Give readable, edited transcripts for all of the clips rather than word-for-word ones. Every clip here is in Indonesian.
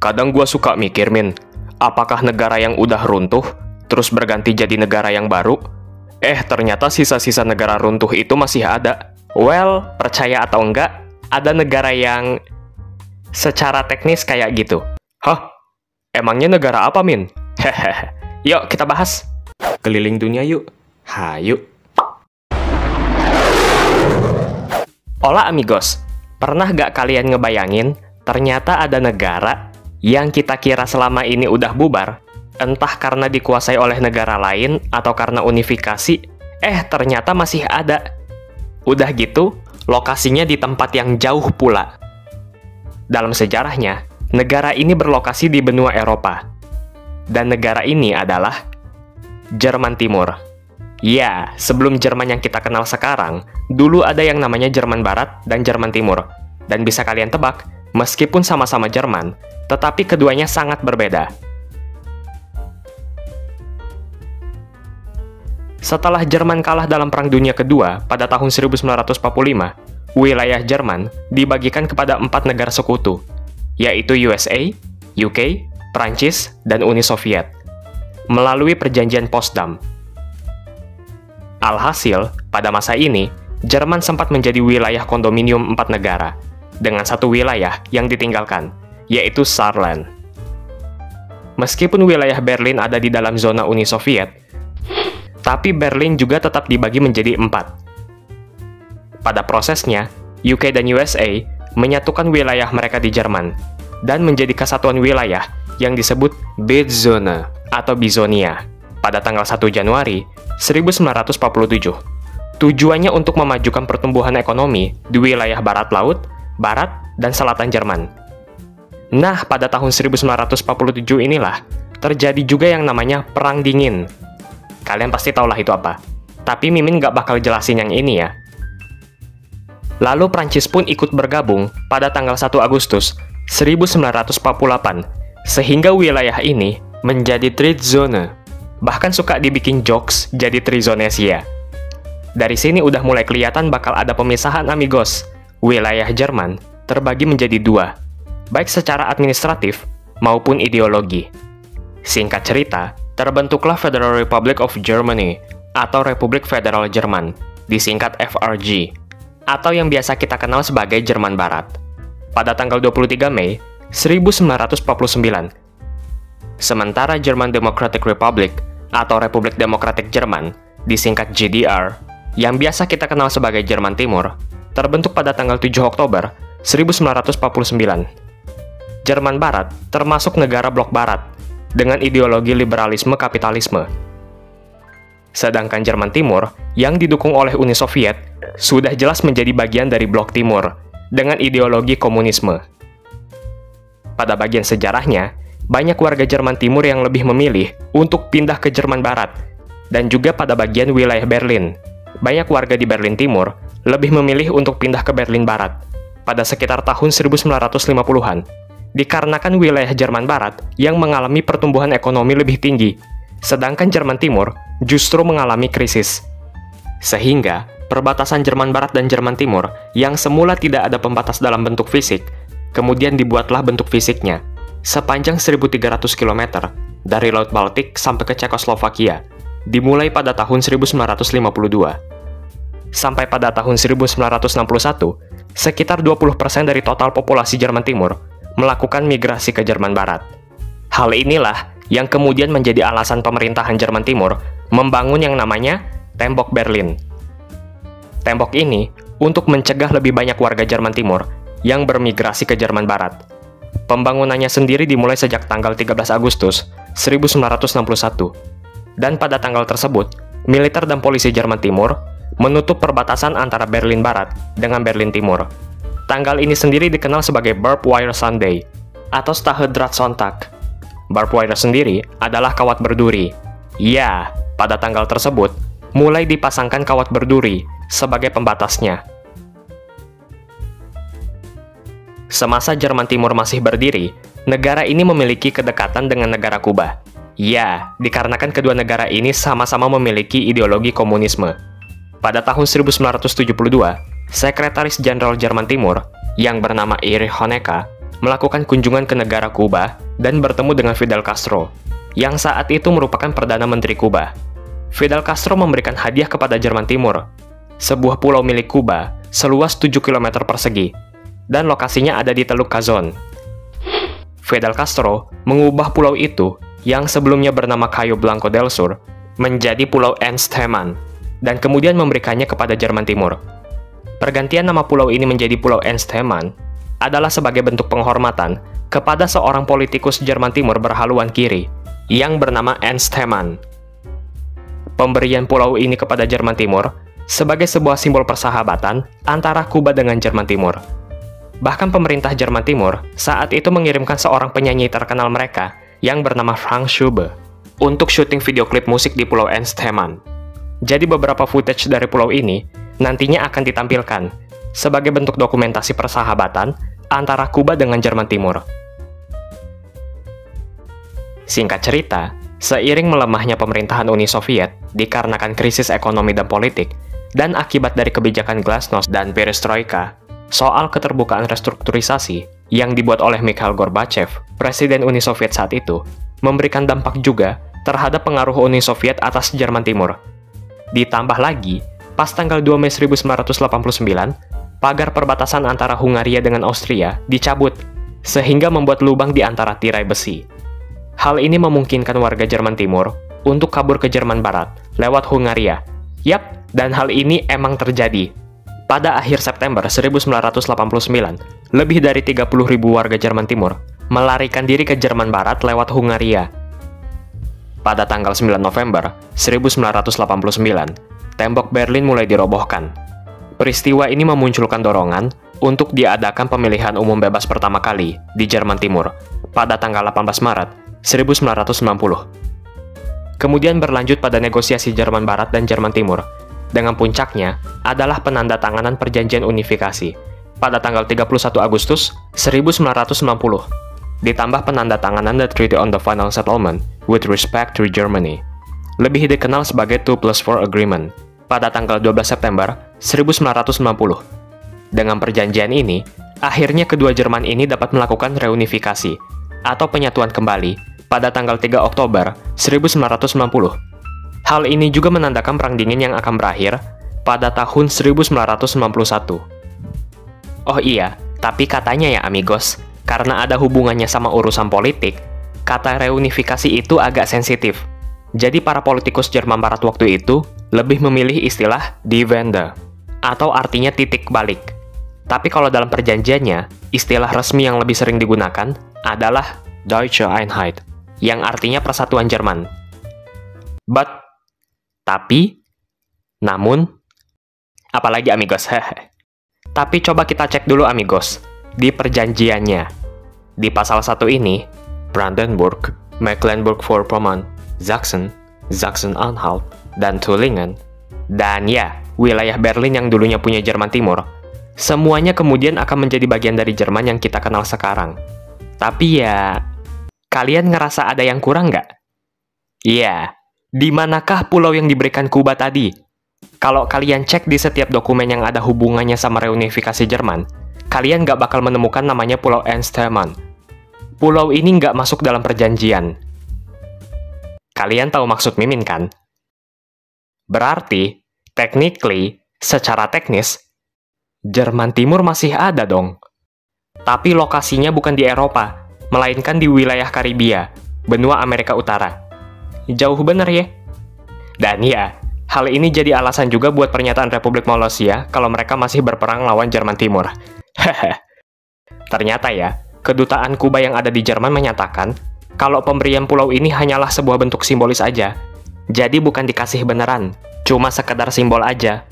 Kadang gua suka mikir, Min, apakah negara yang udah runtuh, terus berganti jadi negara yang baru? Ternyata sisa-sisa negara runtuh itu masih ada. Well, percaya atau enggak, ada negara yang secara teknis kayak gitu. Hah? Emangnya negara apa, Min? Hehehe. Yuk, kita bahas. Keliling dunia yuk. Hayu. Hola amigos, pernah gak kalian ngebayangin ternyata ada negara yang kita kira selama ini udah bubar, entah karena dikuasai oleh negara lain atau karena unifikasi, ternyata masih ada. Udah gitu, lokasinya di tempat yang jauh pula. Dalam sejarahnya, negara ini berlokasi di benua Eropa. Dan negara ini adalah Jerman Timur. Ya, sebelum Jerman yang kita kenal sekarang, dulu ada yang namanya Jerman Barat dan Jerman Timur. Dan bisa kalian tebak, meskipun sama-sama Jerman, tetapi keduanya sangat berbeda. Setelah Jerman kalah dalam Perang Dunia Kedua pada tahun 1945, wilayah Jerman dibagikan kepada 4 negara sekutu, yaitu USA, UK, Prancis, dan Uni Soviet, melalui perjanjian Potsdam. Alhasil, pada masa ini, Jerman sempat menjadi wilayah kondominium 4 negara, dengan satu wilayah yang ditinggalkan, yaitu Saarland. Meskipun wilayah Berlin ada di dalam zona Uni Soviet, tapi Berlin juga tetap dibagi menjadi 4. Pada prosesnya, UK dan USA menyatukan wilayah mereka di Jerman, dan menjadi kesatuan wilayah yang disebut Beetzone atau Bizonia pada tanggal 1 Januari 1947. Tujuannya untuk memajukan pertumbuhan ekonomi di wilayah barat laut, barat, dan selatan Jerman. Nah, pada tahun 1947 inilah terjadi juga yang namanya Perang Dingin. Kalian pasti tahulah itu apa. Tapi Mimin nggak bakal jelasin yang ini ya. Lalu Prancis pun ikut bergabung pada tanggal 1 Agustus 1948, sehingga wilayah ini menjadi Trade Zone. Bahkan suka dibikin jokes jadi Trizonesia. Dari sini udah mulai kelihatan bakal ada pemisahan amigos. Wilayah Jerman terbagi menjadi 2, baik secara administratif maupun ideologi. Singkat cerita, terbentuklah Federal Republic of Germany atau Republik Federal Jerman, disingkat FRG, atau yang biasa kita kenal sebagai Jerman Barat, pada tanggal 23 Mei 1949. Sementara German Democratic Republic atau Republik Demokratik Jerman, disingkat GDR, yang biasa kita kenal sebagai Jerman Timur, terbentuk pada tanggal 7 Oktober 1949. Jerman Barat termasuk negara blok Barat dengan ideologi liberalisme kapitalisme. Sedangkan Jerman Timur yang didukung oleh Uni Soviet sudah jelas menjadi bagian dari blok Timur dengan ideologi komunisme. Pada bagian sejarahnya, banyak warga Jerman Timur yang lebih memilih untuk pindah ke Jerman Barat, dan juga pada bagian wilayah Berlin. Banyak warga di Berlin Timur lebih memilih untuk pindah ke Berlin Barat pada sekitar tahun 1950-an, dikarenakan wilayah Jerman Barat yang mengalami pertumbuhan ekonomi lebih tinggi, sedangkan Jerman Timur justru mengalami krisis. Sehingga, perbatasan Jerman Barat dan Jerman Timur yang semula tidak ada pembatas dalam bentuk fisik, kemudian dibuatlah bentuk fisiknya, sepanjang 1.300 km dari Laut Baltik sampai ke Cekoslovakia, dimulai pada tahun 1952. Sampai pada tahun 1961, sekitar 20% dari total populasi Jerman Timur melakukan migrasi ke Jerman Barat. Hal inilah yang kemudian menjadi alasan pemerintahan Jerman Timur membangun yang namanya Tembok Berlin. Tembok ini untuk mencegah lebih banyak warga Jerman Timur yang bermigrasi ke Jerman Barat. Pembangunannya sendiri dimulai sejak tanggal 13 Agustus 1961. Dan pada tanggal tersebut, militer dan polisi Jerman Timur menutup perbatasan antara Berlin Barat dengan Berlin Timur. Tanggal ini sendiri dikenal sebagai Barbed Wire Sunday atau Stacheldrahtsonntag. Barbed wire sendiri adalah kawat berduri. Ya, pada tanggal tersebut mulai dipasangkan kawat berduri sebagai pembatasnya. Semasa Jerman Timur masih berdiri, negara ini memiliki kedekatan dengan negara Kuba. Ya, dikarenakan kedua negara ini sama-sama memiliki ideologi komunisme. Pada tahun 1972, Sekretaris Jenderal Jerman Timur, yang bernama Erich Honecker, melakukan kunjungan ke negara Kuba dan bertemu dengan Fidel Castro, yang saat itu merupakan Perdana Menteri Kuba. Fidel Castro memberikan hadiah kepada Jerman Timur, sebuah pulau milik Kuba seluas 7 km persegi, dan lokasinya ada di Teluk Cazon. Fidel Castro mengubah pulau itu, yang sebelumnya bernama Cayo Blanco del Sur, menjadi Pulau Ernst Hamann, dan kemudian memberikannya kepada Jerman Timur. Pergantian nama pulau ini menjadi Pulau Ernst Hamann adalah sebagai bentuk penghormatan kepada seorang politikus Jerman Timur berhaluan kiri, yang bernama Ernst Hamann. Pemberian pulau ini kepada Jerman Timur sebagai sebuah simbol persahabatan antara Kuba dengan Jerman Timur. Bahkan pemerintah Jerman Timur saat itu mengirimkan seorang penyanyi terkenal mereka yang bernama Frank Schubert untuk syuting video klip musik di Pulau Ernst Hamann. Jadi beberapa footage dari pulau ini nantinya akan ditampilkan sebagai bentuk dokumentasi persahabatan antara Kuba dengan Jerman Timur. Singkat cerita, seiring melemahnya pemerintahan Uni Soviet dikarenakan krisis ekonomi dan politik, dan akibat dari kebijakan Glasnost dan Perestroika, soal keterbukaan restrukturisasi yang dibuat oleh Mikhail Gorbachev, Presiden Uni Soviet saat itu, memberikan dampak juga terhadap pengaruh Uni Soviet atas Jerman Timur. Ditambah lagi, pas tanggal 2 Mei 1989, pagar perbatasan antara Hungaria dengan Austria dicabut, sehingga membuat lubang di antara tirai besi. Hal ini memungkinkan warga Jerman Timur untuk kabur ke Jerman Barat lewat Hungaria. Yap, dan hal ini emang terjadi. Pada akhir September 1989, lebih dari 30.000 warga Jerman Timur melarikan diri ke Jerman Barat lewat Hungaria. Pada tanggal 9 November 1989, tembok Berlin mulai dirobohkan. Peristiwa ini memunculkan dorongan untuk diadakan pemilihan umum bebas pertama kali di Jerman Timur pada tanggal 18 Maret 1990. Kemudian berlanjut pada negosiasi Jerman Barat dan Jerman Timur, dengan puncaknya adalah penandatanganan perjanjian unifikasi pada tanggal 31 Agustus 1990, ditambah penandatanganan The Treaty on the Final Settlement with respect to Germany, lebih dikenal sebagai 2+4 Agreement, pada tanggal 12 September 1990. Dengan perjanjian ini, akhirnya kedua Jerman ini dapat melakukan reunifikasi atau penyatuan kembali pada tanggal 3 Oktober 1990. Hal ini juga menandakan Perang Dingin yang akan berakhir pada tahun 1991. Oh iya, tapi katanya ya amigos, karena ada hubungannya sama urusan politik, kata reunifikasi itu agak sensitif. Jadi para politikus Jerman Barat waktu itu lebih memilih istilah Die Wende, atau artinya titik balik. Tapi kalau dalam perjanjiannya, istilah resmi yang lebih sering digunakan adalah Deutsche Einheit, yang artinya persatuan Jerman. Tapi, namun, apalagi amigos, hehe. Tapi coba kita cek dulu amigos, di perjanjiannya. Di pasal 1 ini, Brandenburg, Mecklenburg-Vorpommern, Sachsen, Sachsen-Anhalt, dan Tullingen, dan ya, wilayah Berlin yang dulunya punya Jerman Timur, semuanya kemudian akan menjadi bagian dari Jerman yang kita kenal sekarang. Tapi ya, kalian ngerasa ada yang kurang nggak? Iya, di manakah pulau yang diberikan Kuba tadi? Kalau kalian cek di setiap dokumen yang ada hubungannya sama reunifikasi Jerman, kalian nggak bakal menemukan namanya Pulau Ernst Hamann. Pulau ini nggak masuk dalam perjanjian. Kalian tahu maksud Mimin kan? Berarti, secara teknis, Jerman Timur masih ada dong. Tapi lokasinya bukan di Eropa, melainkan di wilayah Karibia, benua Amerika Utara. Jauh bener ya? Dan ya, hal ini jadi alasan juga buat pernyataan Republik Molossia kalau mereka masih berperang lawan Jerman Timur. Ternyata ya, kedutaan Kuba yang ada di Jerman menyatakan kalau pemberian pulau ini hanyalah sebuah bentuk simbolis aja. Jadi bukan dikasih beneran, cuma sekedar simbol aja.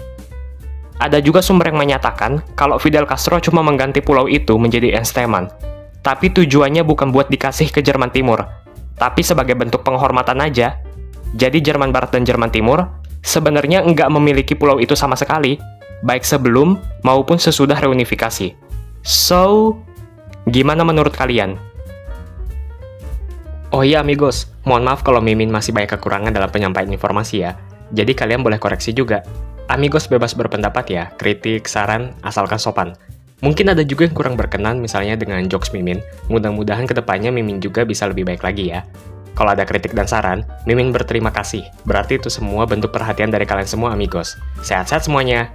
Ada juga sumber yang menyatakan kalau Fidel Castro cuma mengganti pulau itu menjadi Ernst Hamann, tapi tujuannya bukan buat dikasih ke Jerman Timur, tapi sebagai bentuk penghormatan aja. Jadi Jerman Barat dan Jerman Timur sebenarnya nggak memiliki pulau itu sama sekali, baik sebelum maupun sesudah reunifikasi. So, gimana menurut kalian? Oh iya amigos, mohon maaf kalau Mimin masih banyak kekurangan dalam penyampaian informasi ya, jadi kalian boleh koreksi juga. Amigos bebas berpendapat ya, kritik, saran, asalkan sopan. Mungkin ada juga yang kurang berkenan misalnya dengan jokes Mimin, mudah-mudahan kedepannya Mimin juga bisa lebih baik lagi ya. Kalau ada kritik dan saran, Mimin berterima kasih, berarti itu semua bentuk perhatian dari kalian semua amigos. Sehat-sehat semuanya!